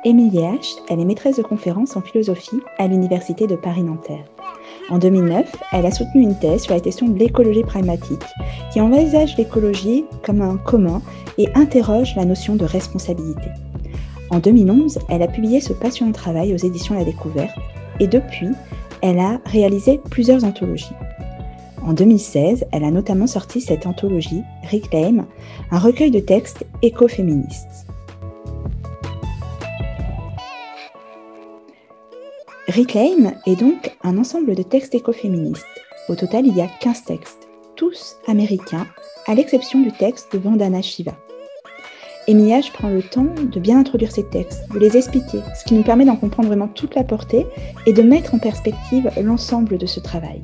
Émilie H., elle est maîtresse de conférences en philosophie à l'Université de Paris-Nanterre. En 2009, elle a soutenu une thèse sur la question de l'écologie pragmatique, qui envisage l'écologie comme un commun et interroge la notion de responsabilité. En 2011, elle a publié ce passionnant travail aux éditions La Découverte, et depuis, elle a réalisé plusieurs anthologies. En 2016, elle a notamment sorti cette anthologie, Reclaim, un recueil de textes écoféministes. Reclaim est donc un ensemble de textes écoféministes. Au total, il y a 15 textes, tous américains, à l'exception du texte de Vandana Shiva. Émilie H. prend le temps de bien introduire ces textes, de les expliquer, ce qui nous permet d'en comprendre vraiment toute la portée et de mettre en perspective l'ensemble de ce travail.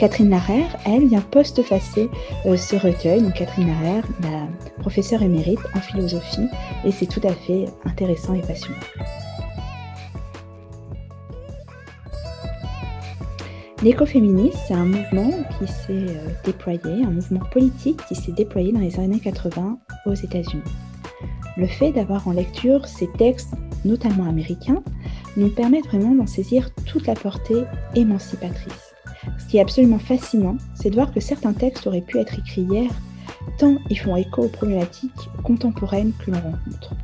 Catherine Larère, elle, vient postfacer ce recueil. Donc Catherine Larère, la professeure émérite en philosophie, et c'est tout à fait intéressant et passionnant. L'écoféminisme, c'est un mouvement qui s'est déployé, un mouvement politique qui s'est déployé dans les années 80 aux États-Unis. Le fait d'avoir en lecture ces textes, notamment américains, nous permet vraiment d'en saisir toute la portée émancipatrice. Ce qui est absolument fascinant, c'est de voir que certains textes auraient pu être écrits hier, tant ils font écho aux problématiques contemporaines que l'on rencontre.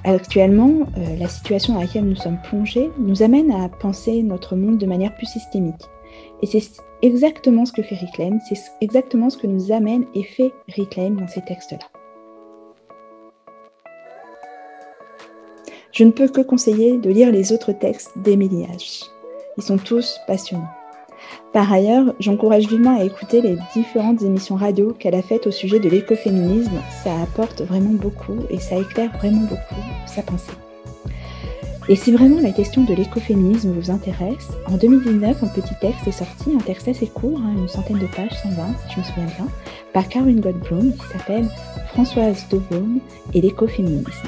Actuellement, la situation dans laquelle nous sommes plongés nous amène à penser notre monde de manière plus systémique. Et c'est exactement ce que fait Reclaim, c'est exactement ce que nous amène et fait Reclaim dans ces textes-là. Je ne peux que conseiller de lire les autres textes d'Émilie H. Ils sont tous passionnants. Par ailleurs, j'encourage vivement à écouter les différentes émissions radio qu'elle a faites au sujet de l'écoféminisme. Ça apporte vraiment beaucoup et ça éclaire vraiment beaucoup sa pensée. Et si vraiment la question de l'écoféminisme vous intéresse, en 2019, un petit texte est sorti, un texte assez court, une centaine de pages, 120 si je me souviens bien, par Caroline Goldblum qui s'appelle « Françoise Daubaume et l'écoféminisme ».